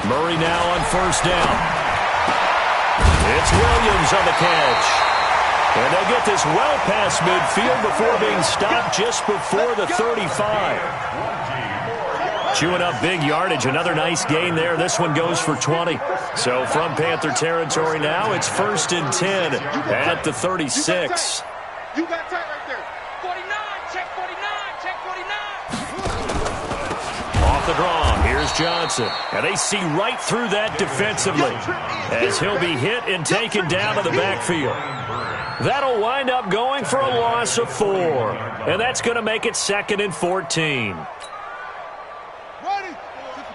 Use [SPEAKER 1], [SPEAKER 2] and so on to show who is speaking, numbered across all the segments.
[SPEAKER 1] Murray now on first down. It's Williams on the catch. And they'll get this well past midfield before being stopped just before the 35. Chewing up big yardage. Another nice gain there. This one goes for 20. So from Panther territory now, it's 1st and 10 at the 36.
[SPEAKER 2] You got tight right there. 49, check 49, check 49.
[SPEAKER 1] Off the draw, here's Johnson. And they see right through that defensively as he'll be hit and taken down to the backfield. That'll wind up going for a loss of 4. And that's going to make it 2nd and 14.
[SPEAKER 2] Ready?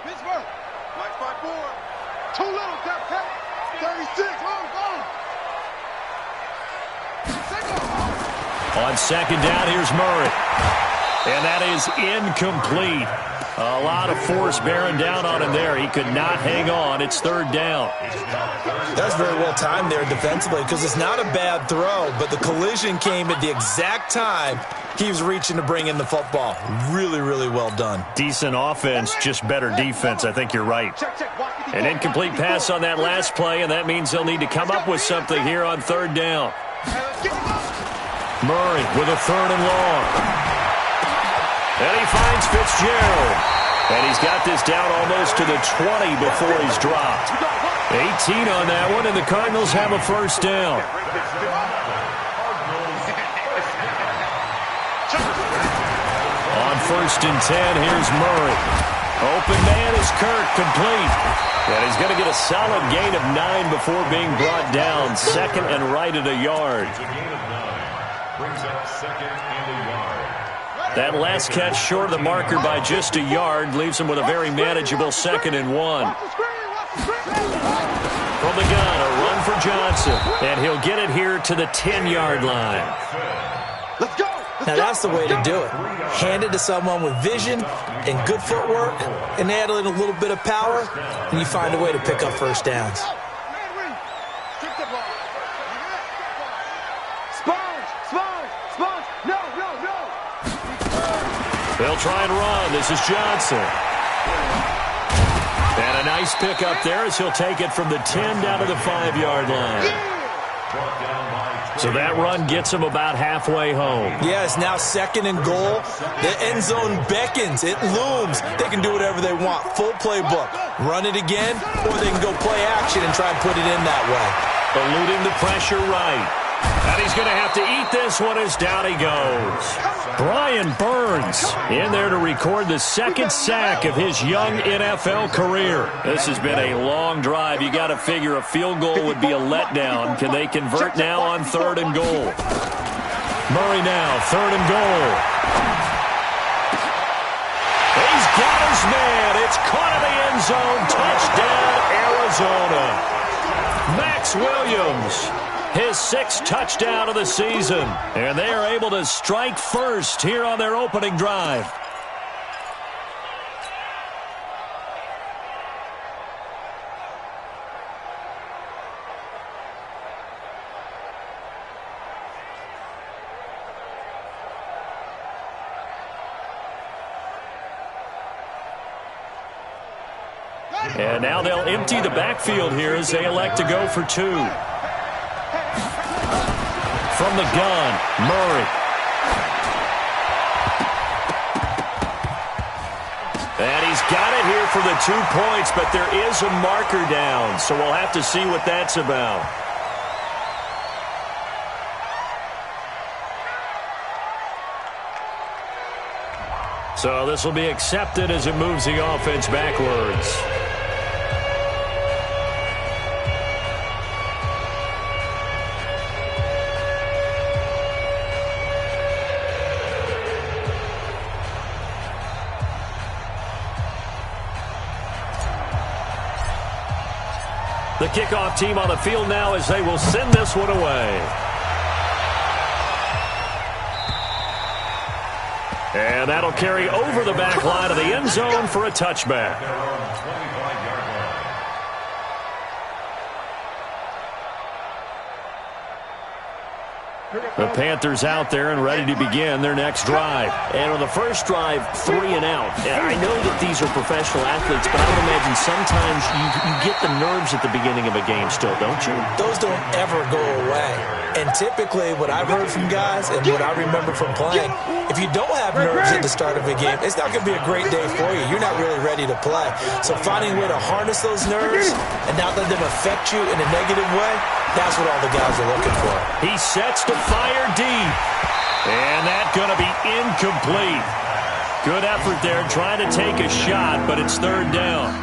[SPEAKER 2] Pittsburgh. Mike 5-4. Too little, tap, 36.
[SPEAKER 1] On 2nd down, here's Murray. And that is incomplete. A lot of force bearing down on him there. He could not hang on. It's 3rd down.
[SPEAKER 3] That's very well timed there defensively because it's not a bad throw, but the collision came at the exact time he was reaching to bring in the football. Really, really well done.
[SPEAKER 1] Decent offense, just better defense. I think you're right. An incomplete pass on that last play, and that means they'll need to come up with something here on 3rd down. Murray with a 3rd and long. And he finds Fitzgerald. And he's got this down almost to the 20 before he's dropped. 18 on that one, and the Cardinals have a 1st down. On 1st and 10, here's Murray. Open man is Kirk, complete. And he's going to get a solid gain of 9 before being brought down. 2nd and right at a yard. That last catch short of the marker by just a yard leaves him with a very manageable 2nd and 1. From the gun, a run for Johnson. And he'll get it here to the 10-yard line.
[SPEAKER 2] Let's go.
[SPEAKER 3] Now that's the way to do it. Hand it to someone with vision and good footwork and add in a little bit of power, and you find a way to pick up 1st downs.
[SPEAKER 1] They'll try and run. This is Johnson. And a nice pickup there as he'll take it from the 10 down to the 5-yard line. So that run gets him about halfway home.
[SPEAKER 3] Yeah, it's now 2nd and goal. The end zone beckons. It looms. They can do whatever they want. Full playbook. Run it again, or they can go play action and try and put it in that way.
[SPEAKER 1] Eluding the pressure right. And he's going to have to eat this one as down he goes. Brian Burns in there to record the 2nd sack of his young NFL career. This has been a long drive. You got to figure a field goal would be a letdown. Can they convert now on 3rd and goal? Murray now, 3rd and goal. He's got his man. It's caught in the end zone. Touchdown, Arizona. Max Williams. His 6th touchdown of the season. And they are able to strike first here on their opening drive. And now they'll empty the backfield here as they elect to go for 2. From the gun, Murray. And he's got it here for the 2 points, but there is a marker down, so we'll have to see what that's about. So this will be accepted as it moves the offense backwards. The kickoff team on the field now as they will send this one away. And that'll carry over the back line of the end zone for a touchback. The Panthers out there and ready to begin their next drive.
[SPEAKER 4] And on the first drive, 3 and out. I know that these are professional athletes, but I would imagine sometimes you get the nerves at the beginning of a game still, don't you?
[SPEAKER 3] Those don't ever go away. And typically what I've heard from guys and what I remember from playing, if you don't have nerves at the start of a game, it's not going to be a great day for you. You're not really ready to play. So finding a way to harness those nerves and not let them affect you in a negative way, that's what all the guys are looking for.
[SPEAKER 1] He sets to fire deep. And that's going to be incomplete. Good effort there trying to take a shot, but it's third down.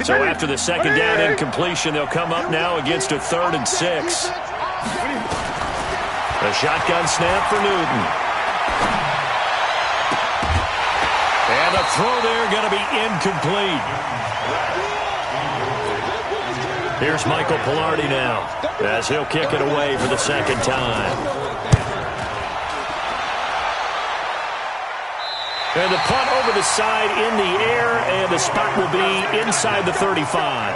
[SPEAKER 1] So after the second down incompletion, they'll come up now against a 3rd and 6. A shotgun snap for Newton. And the throw there going to be incomplete. Here's Michael Pilardi now as he'll kick it away for the second time. And the punt over the side in the air, and the spot will be inside the 35.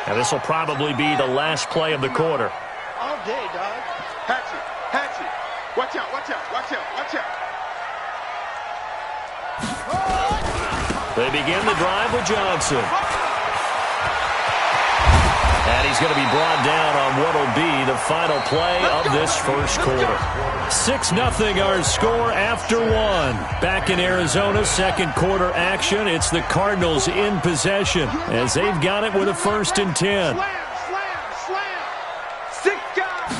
[SPEAKER 1] And this will probably be the last play of the quarter.
[SPEAKER 2] All day, dog. Hatchet. Watch out.
[SPEAKER 1] They begin the drive with Johnson. And he's going to be brought down on what will be the final play of this first quarter. 6-0 our score after 1. Back in Arizona, second quarter action. It's the Cardinals in possession as they've got it with a 1st and 10.
[SPEAKER 2] Slam. 6 guys.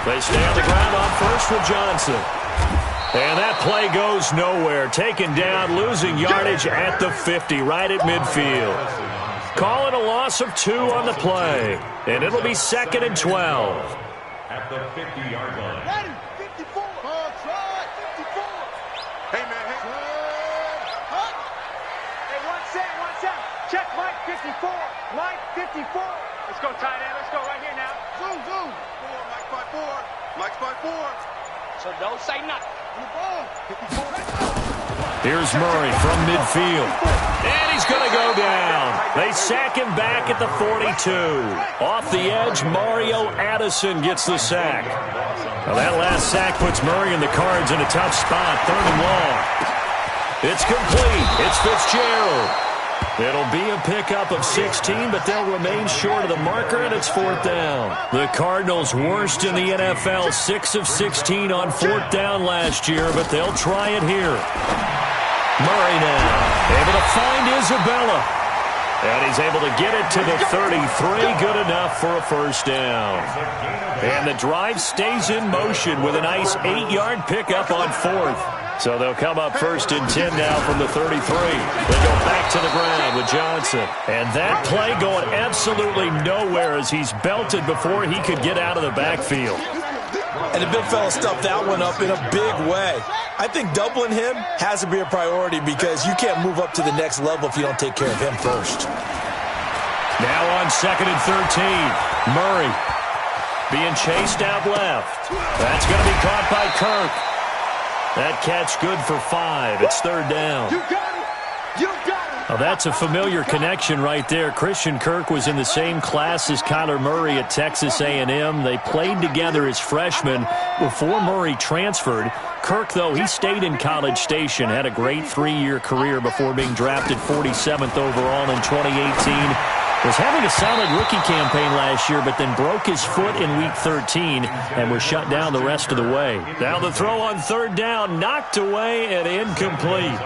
[SPEAKER 1] They stay on the ground on first with Johnson. And that play goes nowhere. Taken down, losing yardage at the 50, right at midfield. Call it a loss of 2 on the play. And it'll be 2nd and 12.
[SPEAKER 5] At the 50-yard line.
[SPEAKER 2] Ready, 54. Try 54. Hey, man. Hey, one set. Check Mike 54. Mike 54. Let's go, tight end. Let's go right here now. Zoom. Mike 54. So don't say nothing. 54.
[SPEAKER 1] Here's Murray from midfield. And he's going to go down. They sack him back at the 42. Off the edge, Mario Addison gets the sack. Well, that last sack puts Murray and the Cards in a tough spot. 3rd and long. It's complete. It's Fitzgerald. It'll be a pickup of 16, but they'll remain short of the marker, and it's 4th down. The Cardinals worst in the NFL, 6 of 16 on 4th down last year, but they'll try it here. Murray now, able to find Isabella. And he's able to get it to the 33, good enough for a 1st down. And the drive stays in motion with a nice 8-yard pickup on 4th. So they'll come up 1st and 10 now from the 33. They go back to the ground with Johnson. And that play going absolutely nowhere as he's belted before he could get out of the backfield.
[SPEAKER 3] And the big fella stuffed that one up in a big way. I think doubling him has to be a priority because you can't move up to the next level if you don't take care of him first.
[SPEAKER 1] Now on 2nd and 13. Murray being chased out left. That's going to be caught by Kirk. That catch good for 5. It's 3rd down.
[SPEAKER 2] You got it.
[SPEAKER 1] Well, that's a familiar connection right there. Christian Kirk was in the same class as Kyler Murray at Texas A&M. They played together as freshmen before Murray transferred. Kirk, though, he stayed in College Station, had a great 3-year career before being drafted 47th overall in 2018. Was having a solid rookie campaign last year, but then broke his foot in Week 13 and was shut down the rest of the way. Now the throw on 3rd down, knocked away and incomplete.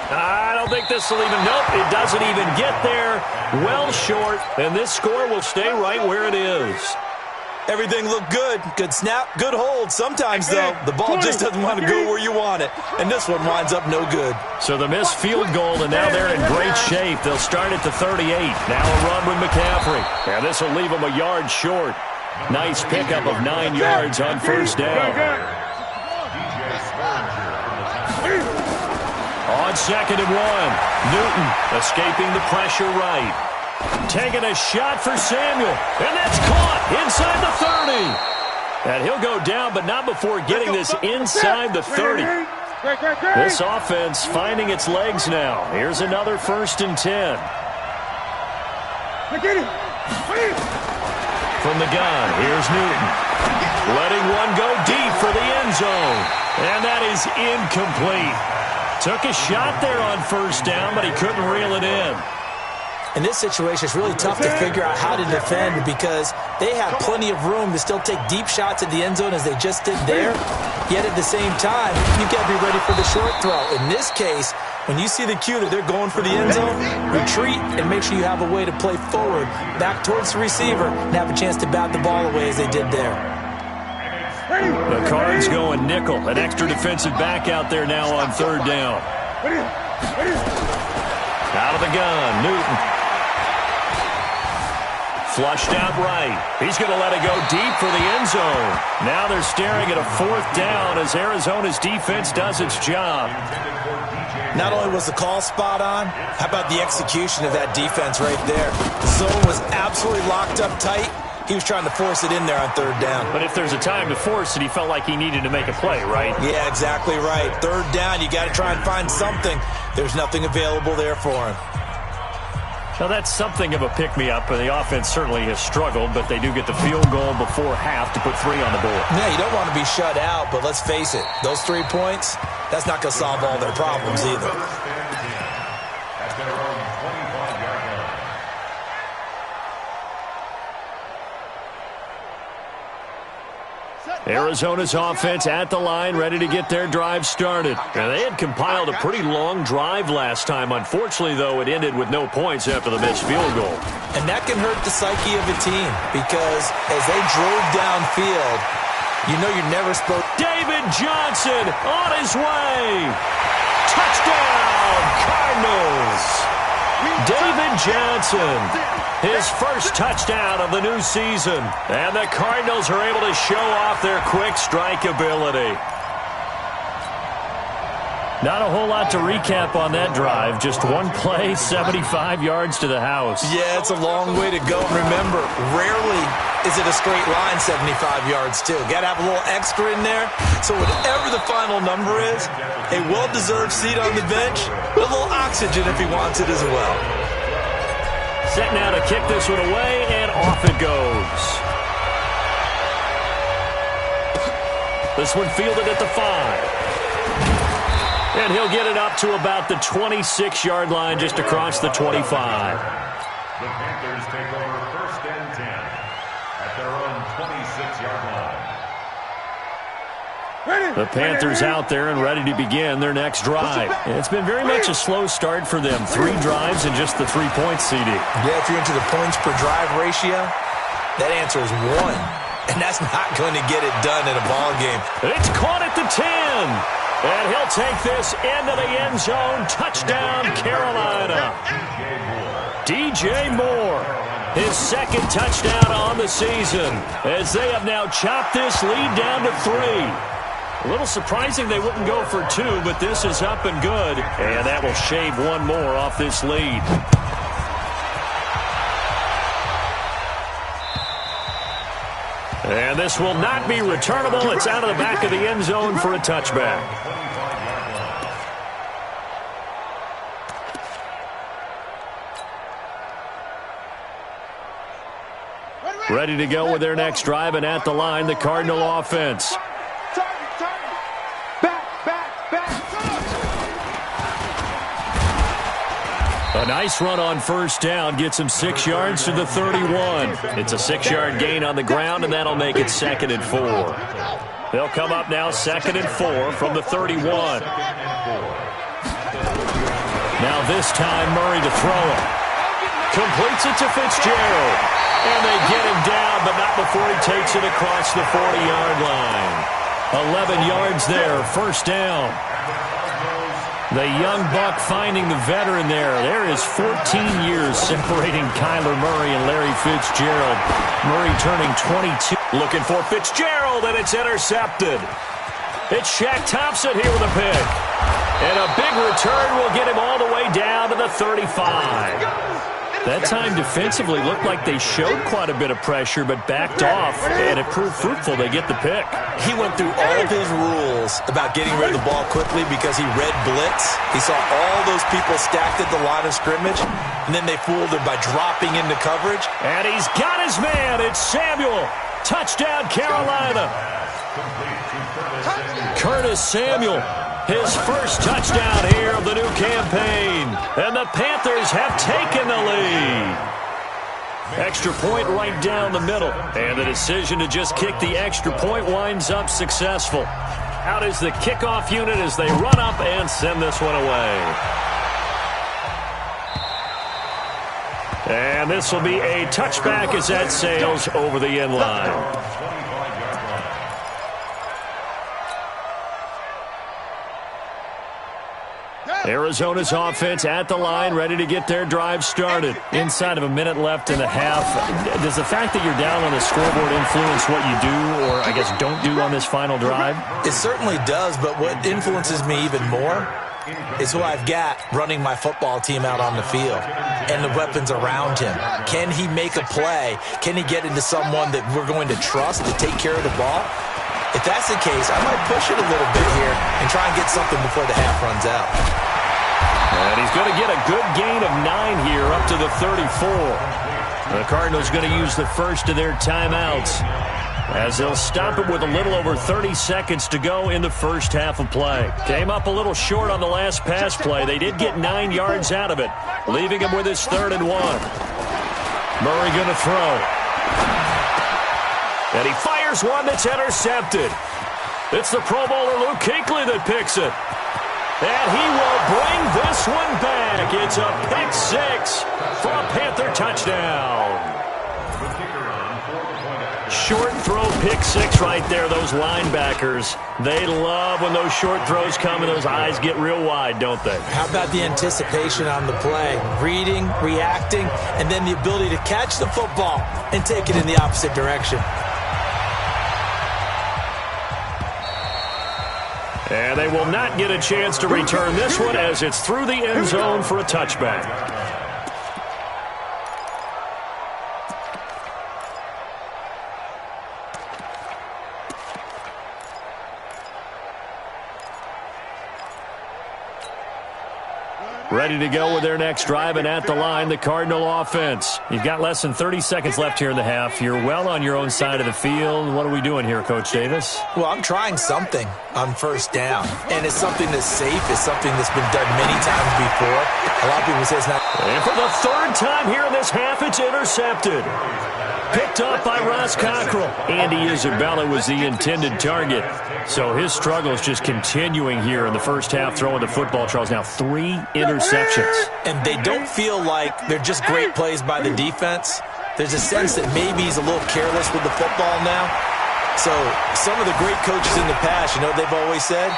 [SPEAKER 1] I don't think this will even, nope, it doesn't even get there. Well short, and this score will stay right where it is.
[SPEAKER 3] Everything looked good. Good snap, good hold. Sometimes, though, the ball just doesn't want to go where you want it. And this one winds up no good.
[SPEAKER 1] So the missed field goal, and now they're in great shape. They'll start at the 38. Now a run with McCaffrey. And this will leave them a yard short. Nice pickup of 9 yards on 1st down. On 2nd and 1, Newton escaping the pressure right. Taking a shot for Samuel, and that's caught inside the 30. And he'll go down, but not before getting this inside the 30. This offense finding its legs now. Here's another 1st and 10. From the gun, here's Newton. Letting one go deep for the end zone. And that is incomplete. Took a shot there on 1st down, but he couldn't reel it in.
[SPEAKER 3] In this situation, it's really tough to figure out how to defend because they have plenty of room to still take deep shots at the end zone as they just did there. Yet at the same time, you've got to be ready for the short throw. In this case, when you see the cue that they're going for the end zone, retreat and make sure you have a way to play forward, back towards the receiver, and have a chance to bat the ball away as they did there.
[SPEAKER 1] The Cards going nickel. An extra defensive back out there now on 3rd down. Out of the gun, Newton. Flushed out right. He's going to let it go deep for the end zone. Now they're staring at a 4th down as Arizona's defense does its job.
[SPEAKER 3] Not only was the call spot on, how about the execution of that defense right there? The zone was absolutely locked up tight. He was trying to force it in there on 3rd down.
[SPEAKER 1] But if there's a time to force it, he felt like he needed to make a play, right?
[SPEAKER 3] Yeah, exactly right. 3rd down, you got to try and find something. There's nothing available there for him.
[SPEAKER 1] Now, that's something of a pick-me-up. The offense certainly has struggled, but they do get the field goal before half to put 3 on the board.
[SPEAKER 3] Yeah, you don't want to be shut out, but let's face it. Those 3 points, that's not going to solve all their problems either.
[SPEAKER 1] Arizona's offense at the line, ready to get their drive started. Now, they had compiled a pretty long drive last time. Unfortunately, though, it ended with no points after the missed field goal.
[SPEAKER 3] And that can hurt the psyche of a team because as they drove downfield, you know you're never supposed to.
[SPEAKER 1] David Johnson on his way. Touchdown, Cardinals. David Johnson, his first touchdown of the new season. And the Cardinals are able to show off their quick strike ability. Not a whole lot to recap on that drive. Just one play, 75 yards to the house.
[SPEAKER 3] Yeah, it's a long way to go. Remember, rarely is it a straight line 75 yards, too. Got to have a little extra in there. So whatever the final number is, a well-deserved seat on the bench, a little oxygen if he wants it as well.
[SPEAKER 1] Set now to kick this one away, and off it goes. This one fielded at the 5. And he'll get it up to about the 26-yard line, just across the 25.
[SPEAKER 5] The Panthers take over 1st and 10 at their own 26-yard line.
[SPEAKER 1] The Panthers out there and ready to begin their next drive. It's been very much a slow start for them. 3 drives and just the 3 points, CD.
[SPEAKER 3] Yeah, if you're into the points per drive ratio, that answer is 1. And that's not going to get it done in a ball game.
[SPEAKER 1] It's caught at the 10. And he'll take this into the end zone. Touchdown, Carolina. DJ Moore, his 2nd touchdown on the season, as they have now chopped this lead down to 3. A little surprising they wouldn't go for 2, but this is up and good. And that will shave 1 more off this lead. And this will not be returnable. It's out of the back of the end zone for a touchback. Ready to go with their next drive, and at the line, the Cardinal offense. A nice run on 1st down gets him 6 yards to the 31. It's a 6-yard gain on the ground, and that'll make it 2nd and 4. They'll come up now 2nd and 4 from the 31. Now this time, Murray to throw it. Completes it to Fitzgerald. And they get him down, but not before he takes it across the 40-yard line. 11 yards there, 1st down. The young buck finding the veteran there. There is 14 years separating Kyler Murray and Larry Fitzgerald. Murray turning 22. Looking for Fitzgerald, and it's intercepted. It's Shaq Thompson here with a pick. And a big return will get him all the way down to the 35.
[SPEAKER 4] That time defensively looked like they showed quite a bit of pressure but backed off, and it proved fruitful. They get the pick.
[SPEAKER 3] He went through all of his rules about getting rid of the ball quickly because he read blitz. He saw all those people stacked at the line of scrimmage, and then they fooled him by dropping into coverage.
[SPEAKER 4] And he's got his man. It's Samuel. Touchdown, Carolina. Curtis Samuel, his first touchdown here of the new campaign. And the Panthers have taken the lead. Extra point right down the middle. And the decision to just kick the extra point winds up successful. Out is the kickoff unit as they run up and send this one away. And this will be a touchback as that sails over the end line. Arizona's offense at the line, ready to get their drive started. Inside of a minute left in the half. Does the fact that you're down on the scoreboard influence what you do, or I guess don't do on this final drive?
[SPEAKER 3] It certainly does, but what influences me even more is who I've got running my football team out on the field and the weapons around him. Can he make a play? Can he get into someone that we're going to trust to take care of the ball? If that's the case, I might push it a little bit here and try and get something before the half runs out.
[SPEAKER 4] And he's going to get a good gain of 9 here up to the 34. The Cardinals going to use the first of their timeouts as they'll stop it with a little over 30 seconds to go in the first half of play. Came up a little short on the last pass play. They did get 9 yards out of it, leaving him with his 3rd and 1. Murray going to throw. And he fires one that's intercepted. It's the Pro Bowler Luke Kuechly that picks it. And he will bring this one back. It's a pick 6 for a Panther touchdown. Short throw pick 6 right there. Those linebackers, they love when those short throws come and those eyes get real wide, don't they?
[SPEAKER 3] How about the anticipation on the play? Reading, reacting, and then the ability to catch the football and take it in the opposite direction.
[SPEAKER 4] And they will not get a chance to return this one as it's through the end zone for a touchback. Ready to go with their next drive, and at the line, the Cardinal offense. You've got less than 30 seconds left here in the half. You're well on your own side of the field. What are we doing here, Coach Davis?
[SPEAKER 3] Well, I'm trying something on first down, and it's something that's safe. It's something that's been done many times before. A lot of people say it's not.
[SPEAKER 4] And for the 3rd time here in this half, it's intercepted. Picked up by Ross Cockrell. Andy Isabella was the intended target. So his struggle is just continuing here in the first half, throwing the football. Charles, now 3 interceptions.
[SPEAKER 3] And they don't feel like they're just great plays by the defense. There's a sense that maybe he's a little careless with the football now. So some of the great coaches in the past, you know what they've always said?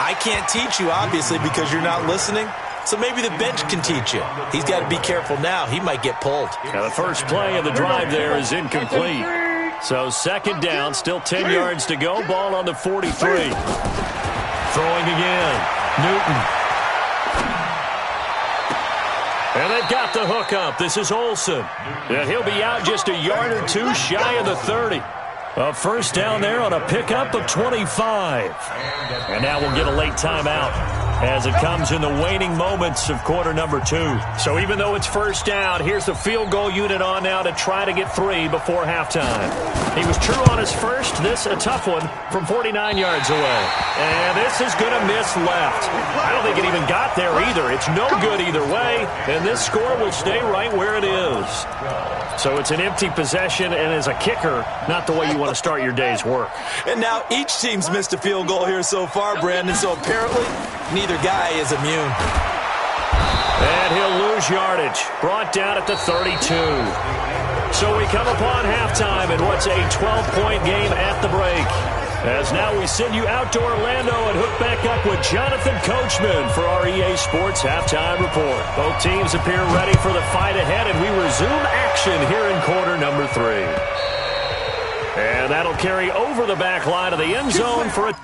[SPEAKER 3] I can't teach you, obviously, because you're not listening. So maybe the bench can teach you. He's got to be careful now. He might get pulled.
[SPEAKER 4] Now the first play of the drive there is incomplete. So 2nd down, still 10 yards to go. Ball on the 43. Throwing again. Newton. And they've got the hook up. This is Olsen. And he'll be out just a yard or 2 shy of the 30. A first down there on a pickup of 25. And now we'll get a late timeout as it comes in the waning moments of quarter number 2. So even though it's first down, here's the field goal unit on now to try to get 3 before halftime. He was true on his first. This a tough one from 49 yards away. And this is going to miss left. I don't think it even got there either. It's no good either way. And this score will stay right where it is. So it's an empty possession, and as a kicker, not the way you want to start your day's work.
[SPEAKER 3] And now each team's missed a field goal here so far, Brandon, so apparently neither guy is immune.
[SPEAKER 4] And he'll lose yardage. Brought down at the 32. So we come upon halftime in what's a 12-point game at the break. As now we send you out to Orlando and hook back up with Jonathan Coachman for our EA Sports Halftime Report. Both teams appear ready for the fight ahead, and we resume action here in quarter number 3. And that'll carry over the back line of the end zone for a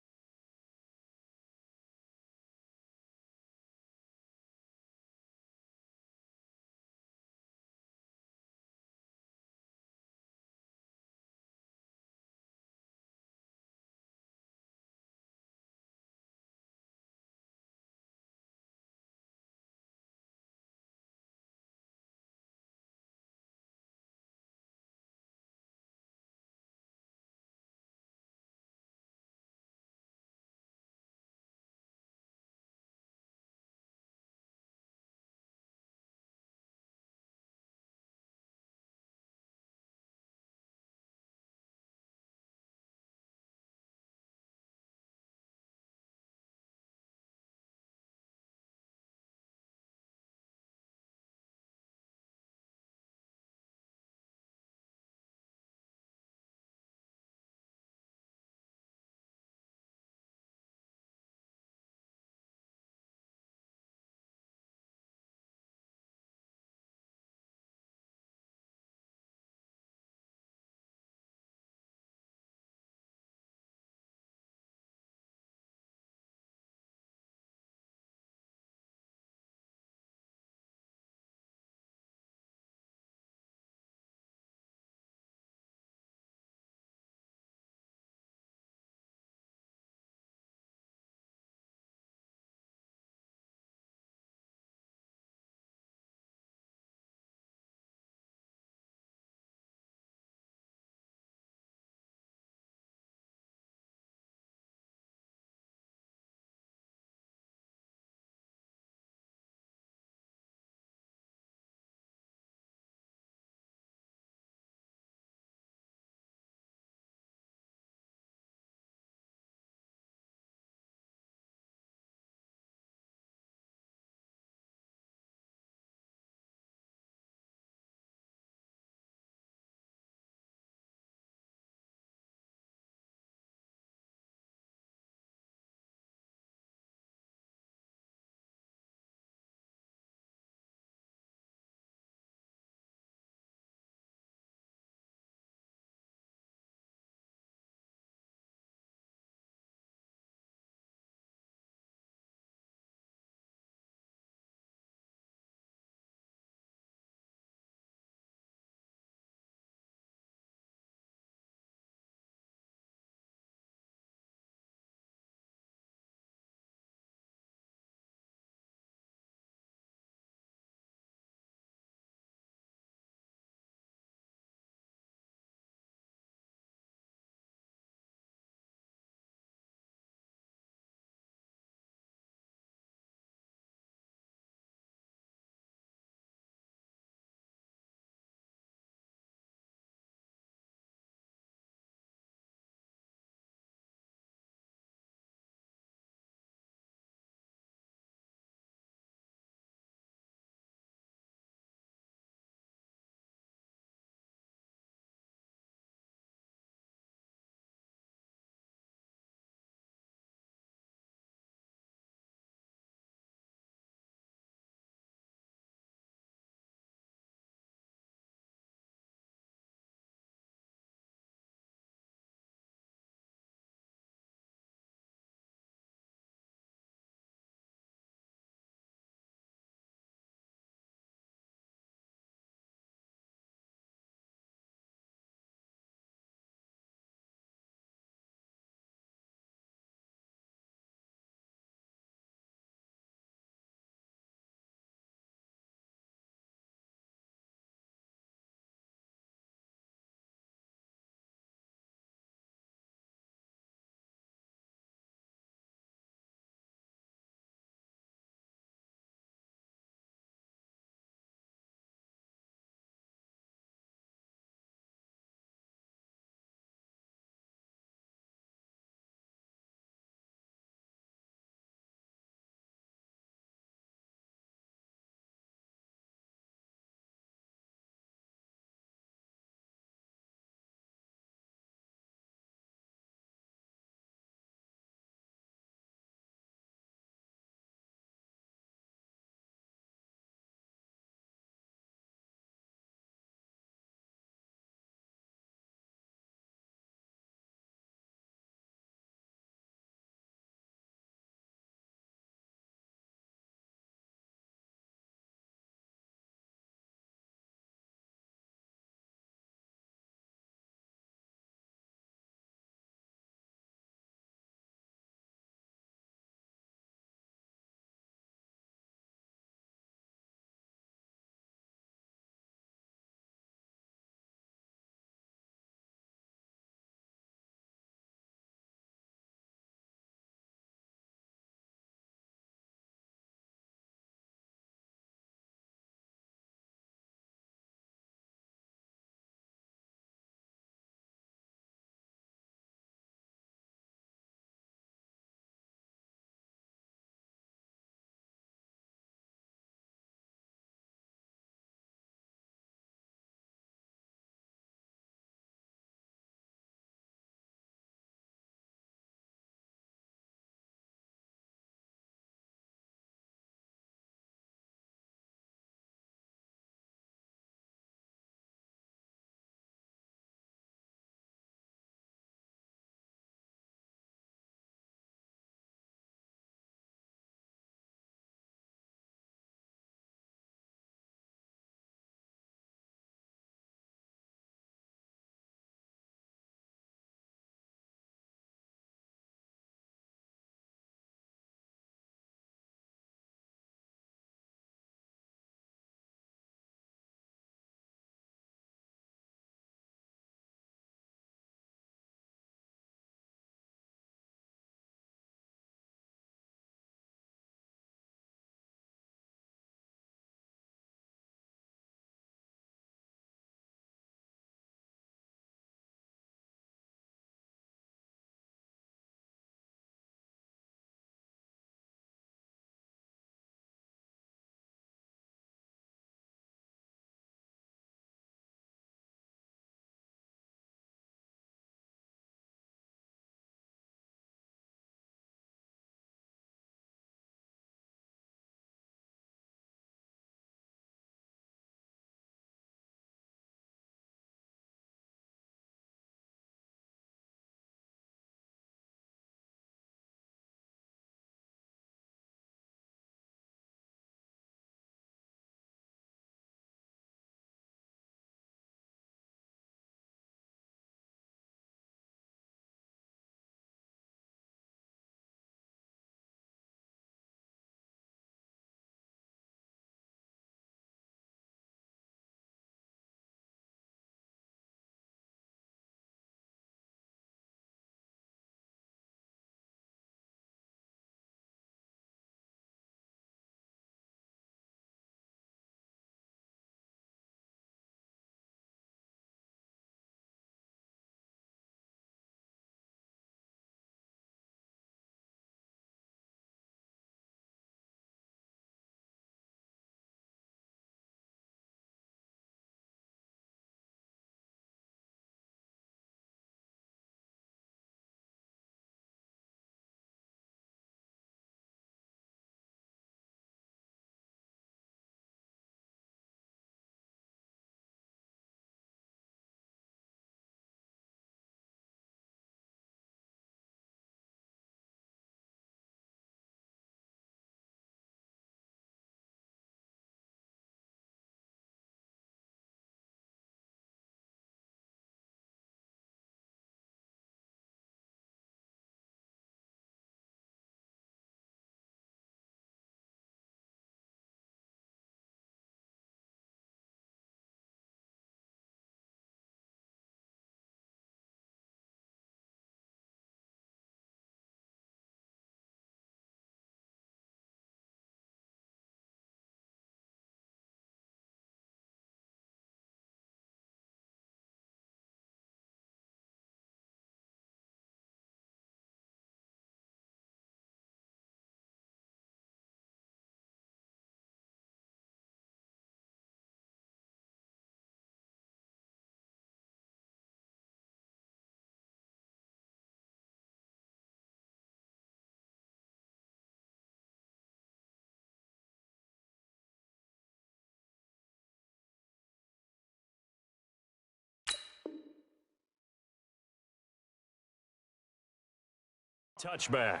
[SPEAKER 4] Touchback.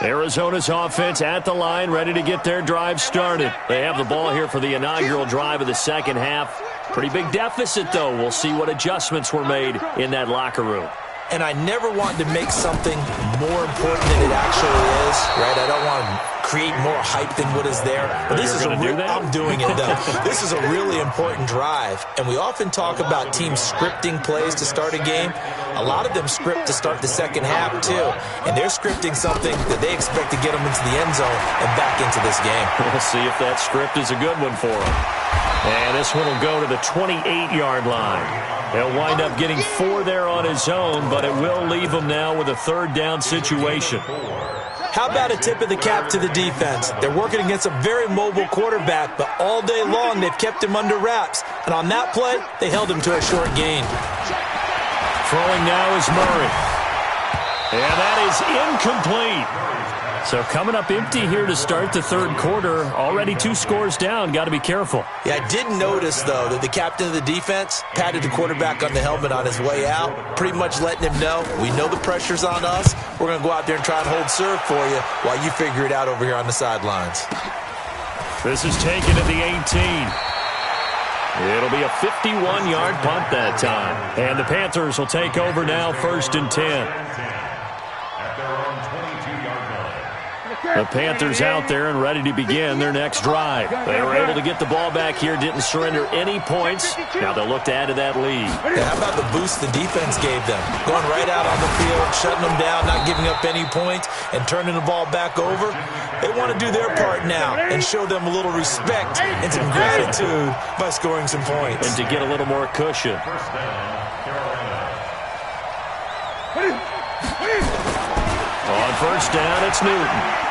[SPEAKER 4] Arizona's offense at the line, ready to get their drive started. They have the ball here for the inaugural drive of the second half. Pretty big deficit, though. We'll see what adjustments were made in that locker room.
[SPEAKER 3] And I never want to make something more important than it actually is, right? I don't want to create more hype than what is there. But this is I'm doing it, though. This is a really important drive. And we often talk about teams scripting plays to start a game. A lot of them script to start the second half, too. And they're scripting something that they expect to get them into the end zone and back into this game.
[SPEAKER 4] We'll see if that script is a good one for them. And this one will go to the 28-yard line. He'll wind up getting 4 there on his own, but it will leave him now with a third down situation.
[SPEAKER 3] How about a tip of the cap to the defense? They're working against a very mobile quarterback, but all day long they've kept him under wraps. And on that play, they held him to a short gain.
[SPEAKER 4] Throwing now is Murray. And that is incomplete. So coming up empty here to start the third quarter. Already 2 scores down. Got to be careful.
[SPEAKER 3] Yeah, I did notice, though, that the captain of the defense patted the quarterback on the helmet on his way out, pretty much letting him know, we know the pressure's on us. We're going to go out there and try and hold serve for you while you figure it out over here on the sidelines.
[SPEAKER 4] This is taken at the 18. It'll be a 51-yard punt that time. And the Panthers will take over now, 1st and 10. The Panthers out there and ready to begin their next drive. They were able to get the ball back here, didn't surrender any points. Now they'll look to add to that lead.
[SPEAKER 3] Yeah, how about the boost the defense gave them? Going right out on the field, shutting them down, not giving up any points, and turning the ball back over. They want to do their part now and show them a little respect and some gratitude by scoring some points.
[SPEAKER 4] And to get a little more cushion. On 1st down, it's Newton.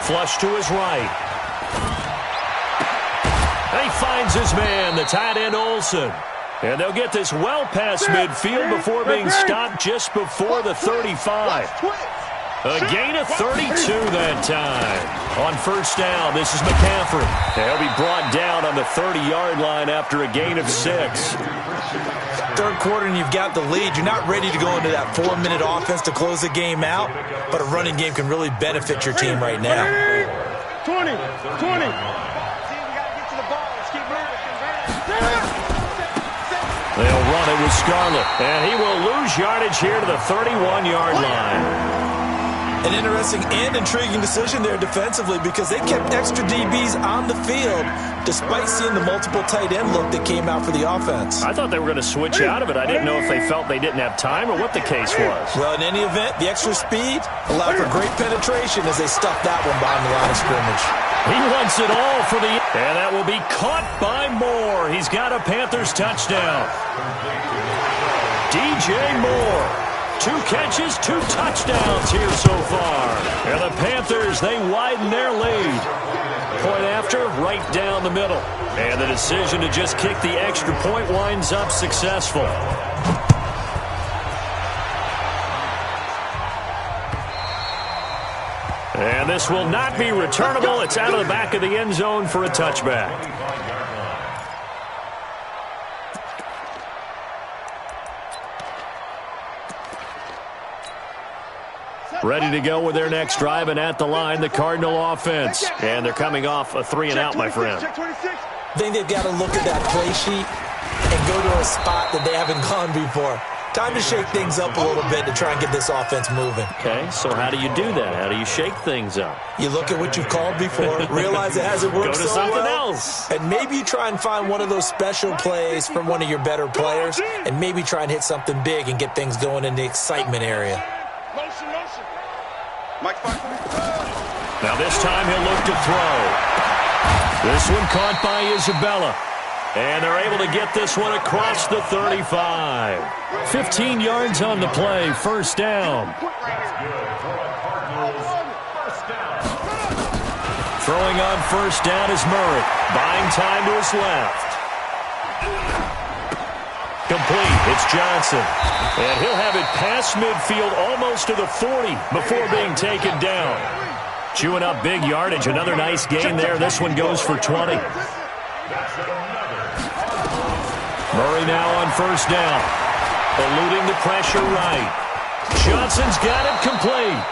[SPEAKER 4] Flush to his right. And he finds his man, the tight end Olsen. And they'll get this well past midfield before being stopped just before the 35. A gain of 32 that time. On 1st down, this is McCaffrey. He'll be brought down on the 30-yard line after a gain of 6.
[SPEAKER 3] Third quarter and you've got the lead. You're not ready to go into that 4-minute offense to close the game out, but a running game can really benefit your team right now.
[SPEAKER 2] 20.
[SPEAKER 4] They'll run it with Scarlett, and he will lose yardage here to the 31-yard line.
[SPEAKER 3] An interesting and intriguing decision there defensively because they kept extra DBs on the field despite seeing the multiple tight end look that came out for the offense.
[SPEAKER 4] I thought they were going to switch out of it. I didn't know if they felt they didn't have time or what the case was.
[SPEAKER 3] Well, in any event, the extra speed allowed for great penetration as they stuffed that one behind the line of scrimmage.
[SPEAKER 4] He wants it all for the... And that will be caught by Moore. He's got a Panthers touchdown. DJ Moore. 2 catches, 2 touchdowns here so far. And the Panthers, they widen their lead. Point after, right down the middle. And the decision to just kick the extra point winds up successful. And this will not be returnable. It's out of the back of the end zone for a touchback. Ready to go with their next drive, and at the line, the Cardinal offense. And they're coming off a 3-and-out, my friend.
[SPEAKER 3] I think they've got to look at that play sheet and go to a spot that they haven't gone before. Time to shake things up a little bit to try and get this offense moving.
[SPEAKER 4] Okay, so how do you do that? How do you shake things up?
[SPEAKER 3] You look at what you've called before, realize it hasn't worked so well.
[SPEAKER 4] Go to something else.
[SPEAKER 3] And maybe you try and find one of those special plays from one of your better players, and maybe try and hit something big and get things going in the excitement area.
[SPEAKER 4] Now this time he'll look to throw. This one caught by Isabella. And they're able to get this one across the 35. 15 yards on the play, 1st down. Throwing on 1st down is Murray. Buying time to his left. Complete. It's Johnson. And he'll have it past midfield almost to the 40 before being taken down. Chewing up big yardage. Another nice gain there. This one goes for 20. Murray now on first down. Eluding the pressure right. Johnson's got it complete.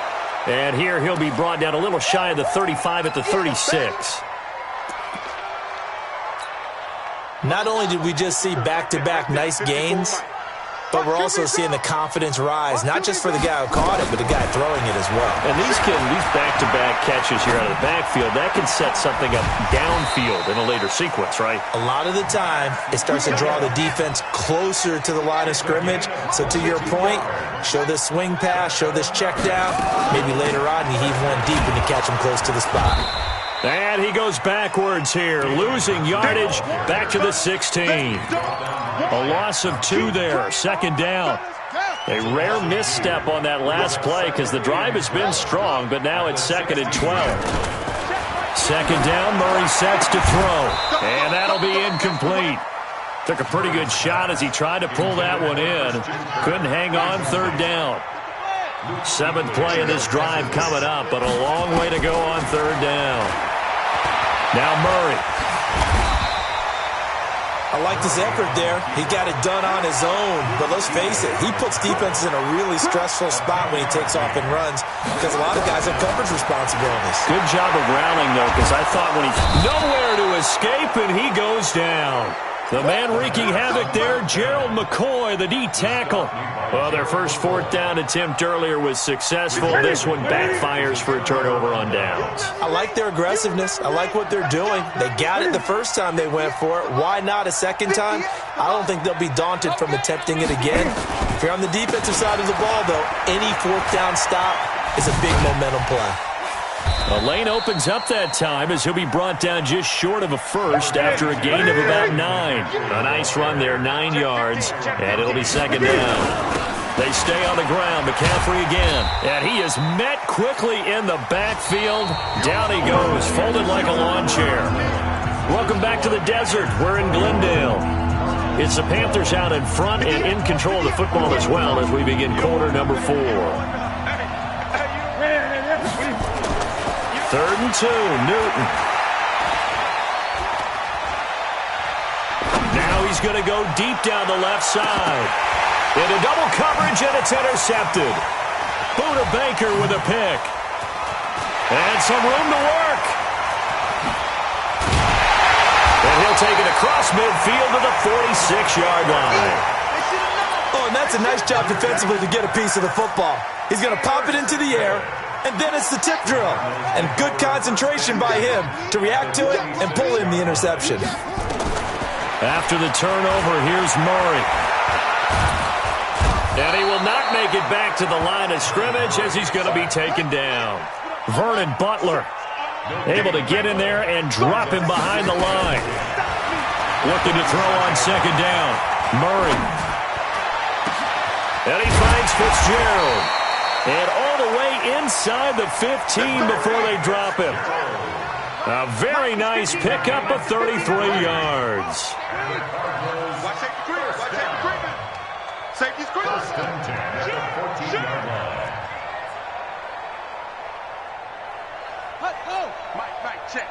[SPEAKER 4] And here he'll be brought down a little shy of the 35 at the 36.
[SPEAKER 3] Not only did we just see back-to-back nice gains, but we're also seeing the confidence rise, not just for the guy who caught it, but the guy throwing it as well.
[SPEAKER 4] And these back-to-back catches here out of the backfield, that can set something up downfield in a later sequence, right?
[SPEAKER 3] A lot of the time, it starts to draw the defense closer to the line of scrimmage. So to your point, show this swing pass, show this check down. Maybe later on you heave one deep and you catch him close to the spot.
[SPEAKER 4] And he goes backwards here, losing yardage back to the 16. A loss of 2 there, second down. A rare misstep on that last play because the drive has been strong, but now it's second and 12. Second down, Murray sets to throw, and that'll be incomplete. Took a pretty good shot as he tried to pull that one in. Couldn't hang on third down. 7th play of this drive coming up, but a long way to go on third down. Now Murray.
[SPEAKER 3] I like his effort there. He got it done on his own. But let's face it, he puts defenses in a really stressful spot when he takes off and runs because a lot of guys have coverage responsibilities.
[SPEAKER 4] Good job of rallying, though, because I thought when nowhere to escape, and he goes down. The man wreaking havoc there, Gerald McCoy, the D tackle. Well, their first 4th down attempt earlier was successful. This one backfires for a turnover on downs.
[SPEAKER 3] I like their aggressiveness. I like what they're doing. They got it the first time they went for it. Why not a second time? I don't think they'll be daunted from attempting it again. If you're on the defensive side of the ball, though, any 4th down stop is a big momentum play.
[SPEAKER 4] A lane opens up that time as he'll be brought down just short of a first after a gain of about 9. A nice run there, 9 yards, and it'll be second down. They stay on the ground. McCaffrey again, and he is met quickly in the backfield. Down he goes, folded like a lawn chair. Welcome back to the desert. We're in Glendale. It's the Panthers out in front and in control of the football as well as we begin quarter number 4. 3rd and 2, Newton. Now he's going to go deep down the left side. Into double coverage, and it's intercepted. Buda Baker with a pick. And some room to work. And he'll take it across midfield to the 46-yard line.
[SPEAKER 3] Oh, and that's a nice job defensively to get a piece of the football. He's going to pop it into the air. And then it's the tip drill. And good concentration by him to react to it and pull in the interception.
[SPEAKER 4] After the turnover, here's Murray. And he will not make it back to the line of scrimmage as he's going to be taken down. Vernon Butler able to get in there and drop him behind the line. Looking to throw on second down. Murray. And he finds Fitzgerald. And all the way inside the 15 before they drop him. A very nice pickup of 33 yards.
[SPEAKER 2] Watch safety creep. Watch safety creeping. Safety's creeping.
[SPEAKER 5] First and 10 at the 14-yard line.
[SPEAKER 2] Mike, check.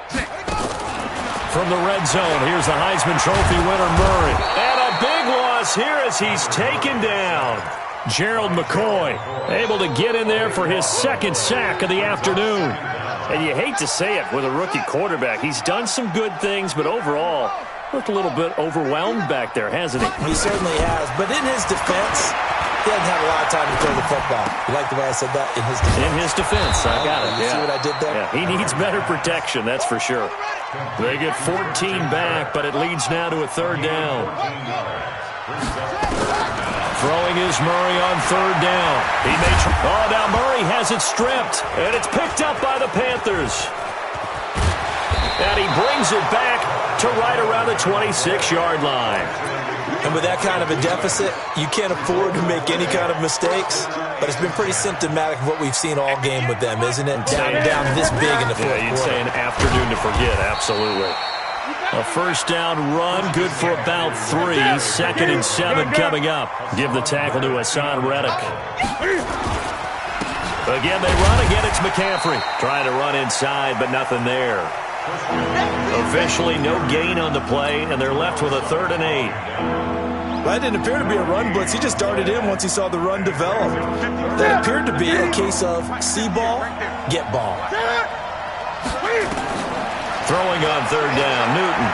[SPEAKER 4] From the red zone, here's the Heisman Trophy winner, Murray. And a big loss here as he's taken down. Gerald McCoy able to get in there for his 2nd sack of the afternoon. And you hate to say it with a rookie quarterback. He's done some good things, but overall, looked a little bit overwhelmed back there, hasn't he?
[SPEAKER 3] He certainly has. But in his defense, he hasn't had a lot of time to throw the football. You like the way I said that? In his defense.
[SPEAKER 4] In his defense, I got it.
[SPEAKER 3] You see what I did there?
[SPEAKER 4] Yeah, he needs better protection, that's for sure. They get 14 back, but it leads now to a 3rd down. Throwing is Murray on 3rd down. He may now Murray has it stripped, and it's picked up by the Panthers. And he brings it back to right around the 26-yard line.
[SPEAKER 3] And with that kind of a deficit, you can't afford to make any kind of mistakes. But it's been pretty symptomatic of what we've seen all game with them, isn't it? Down this big in the fourth quarter.
[SPEAKER 4] You'd say an afternoon to forget, absolutely. A first down run, good for about 3. 2nd and 7 coming up. Give the tackle to Hassan Reddick. Again, they run. Again, it's McCaffrey. Trying to run inside, but nothing there. Officially, no gain on the play, and they're left with a 3rd and 8.
[SPEAKER 3] That didn't appear to be a run blitz. He just darted in once he saw the run develop. That appeared to be a case of see ball, get ball.
[SPEAKER 4] Throwing on 3rd down, Newton.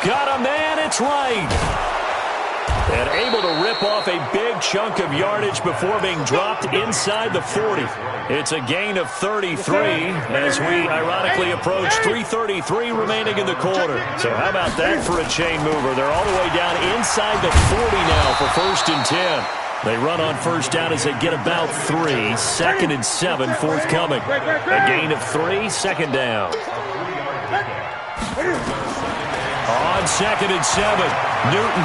[SPEAKER 4] Got a man, it's right. And able to rip off a big chunk of yardage before being dropped inside the 40. It's a gain of 33 as we ironically approach 3:33 remaining in the quarter. So how about that for a chain mover? They're all the way down inside the 40 now for 1st and 10. They run on 1st down as they get about 3. 2nd and 7 forthcoming. A gain of 3, 2nd down. On 2nd and 7, Newton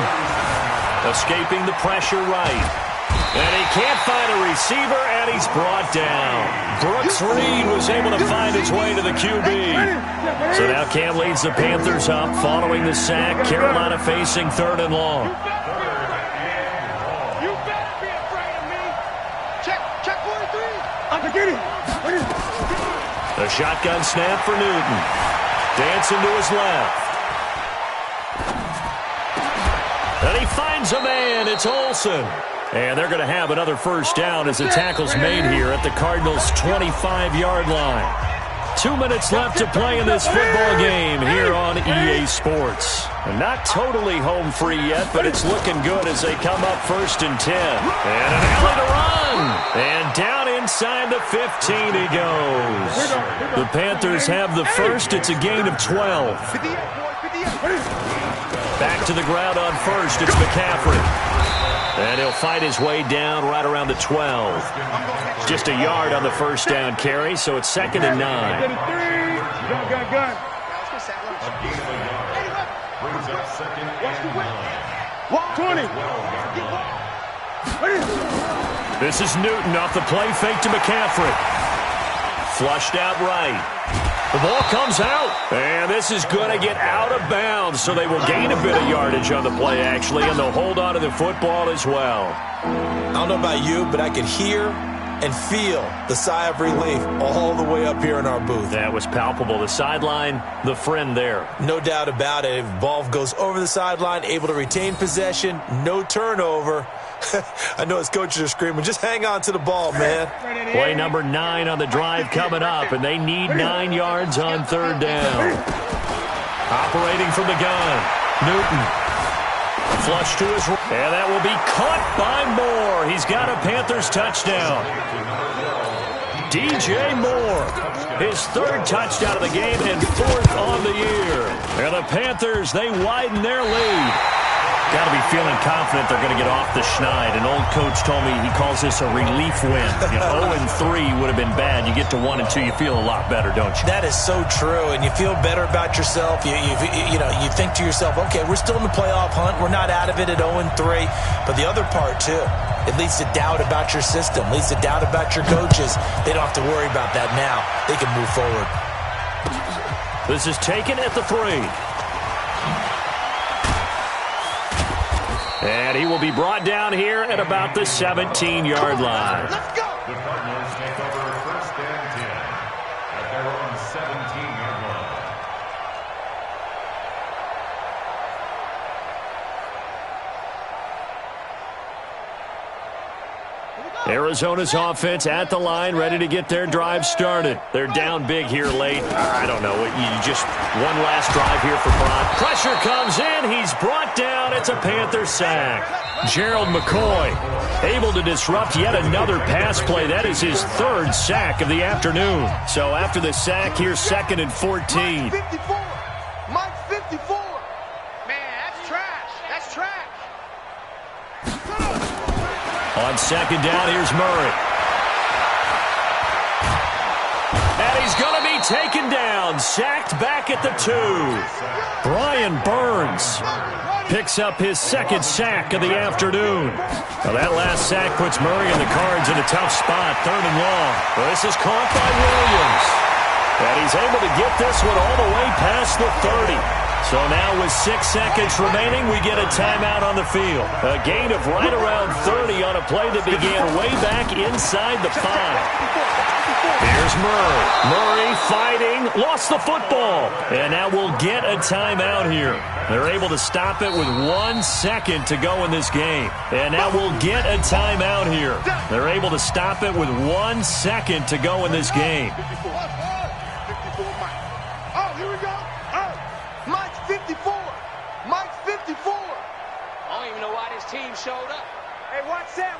[SPEAKER 4] escaping the pressure right. And he can't find a receiver, and he's brought down. Brooks Reed was able to find his way to the QB. So now Cam leads the Panthers up following the sack. Carolina facing 3rd and long. A shotgun snap for Newton. Dancing to his left. And he finds a man. It's Olsen. And they're going to have another first down as the tackle's made here at the Cardinals' 25-yard line. 2 minutes left to play in this football game here on EA Sports. And not totally home free yet, but it's looking good as they come up 1st and 10. And an alley to run. And down inside the 15 he goes. The Panthers have the first. It's a gain of 12. Back to the ground on 1st. It's McCaffrey. And he'll fight his way down right around the 12. Just a yard on the first down carry, so it's 2nd and 9. This is Newton off the play fake to McCaffrey. Flushed out right. The ball comes out, and this is going to get out of bounds, so they will gain a bit of yardage on the play, actually, and they'll hold on to the football as well.
[SPEAKER 3] I don't know about you, but I could hear and feel the sigh of relief all the way up here in our booth.
[SPEAKER 4] That was palpable. The sideline, the friend there.
[SPEAKER 3] No doubt about it. If the ball goes over the sideline, able to retain possession, no turnover. I know his coaches are screaming, just hang on to the ball, man.
[SPEAKER 4] Play number 9 on the drive coming up, and they need 9 yards on 3rd down. Operating from the gun, Newton. Flush to his right, and that will be caught by Moore. He's got a Panthers touchdown. DJ Moore, his 3rd touchdown of the game and 4th on the year. And the Panthers, they widen their lead. Got to be feeling confident they're going to get off the schneid. An old coach told me he calls this a relief win. 0-3 would have been bad. You get to 1 and 2, you feel a lot better, don't you?
[SPEAKER 3] That is so true, and you feel better about yourself. You think to yourself, okay, we're still in the playoff hunt. We're not out of it at 0-3. But the other part, too, it leads to doubt about your system, leads to doubt about your coaches. They don't have to worry about that now. They can move forward.
[SPEAKER 4] This is taken at the 3. And he will be brought down here at about the 17-yard line.
[SPEAKER 2] Let's go.
[SPEAKER 5] The Cardinals take over 1st and 10 at their own 17-yard line.
[SPEAKER 4] Arizona's offense at the line, ready to get their drive started. They're down big here late. I don't know. You just one last drive here for Brock. Pressure comes in. He's brought down. It's a Panther sack. Gerald McCoy able to disrupt yet another pass play. That is his 3rd sack of the afternoon. So after the sack, here's 2nd and 14.
[SPEAKER 2] Mike 54. Mike 54. Man, that's trash. That's trash.
[SPEAKER 4] On 2nd down, here's Murray. And he's going to be taken down. Sacked back at the 2. Brian Burns picks up his 2nd sack of the afternoon. Now that last sack puts Murray and the Cards in a tough spot. 3rd and long. Well, this is caught by Williams. And he's able to get this one all the way past the 30. So now with 6 seconds remaining, we get a timeout on the field. A gain of right around 30 on a play that began way back inside the 5. Here's Murray. Murray fighting, lost the football. And now we'll get a timeout here. They're able to stop it with 1 second to go in this game. And now we'll get a timeout here. They're able to stop it with 1 second to go in this game.
[SPEAKER 2] Oh, here we go. Oh, Mike's 54. Mike's 54. I don't even know why this team showed up. Hey, watch that.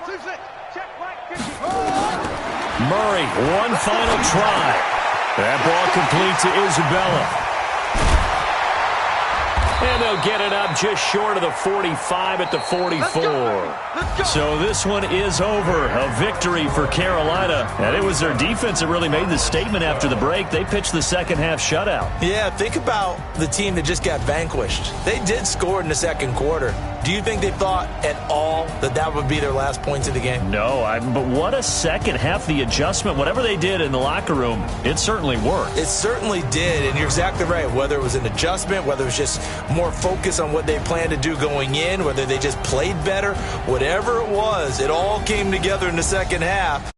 [SPEAKER 2] Check Mike 54.
[SPEAKER 4] Murray, one final try. That ball complete to Isabella. And they'll get it up just short of the 45 at the 44. So this one is over. A victory for Carolina. And it was their defense that really made the statement after the break. They pitched the second half shutout.
[SPEAKER 3] Yeah, think about the team that just got vanquished. They did score in the second quarter. Do you think they thought at all that that would be their last points of the game?
[SPEAKER 4] No, but what a second half. The adjustment, whatever they did in the locker room, it certainly worked.
[SPEAKER 3] It certainly did, and you're exactly right. Whether it was an adjustment, whether it was just more focus on what they planned to do going in, whether they just played better, whatever it was, it all came together in the second half.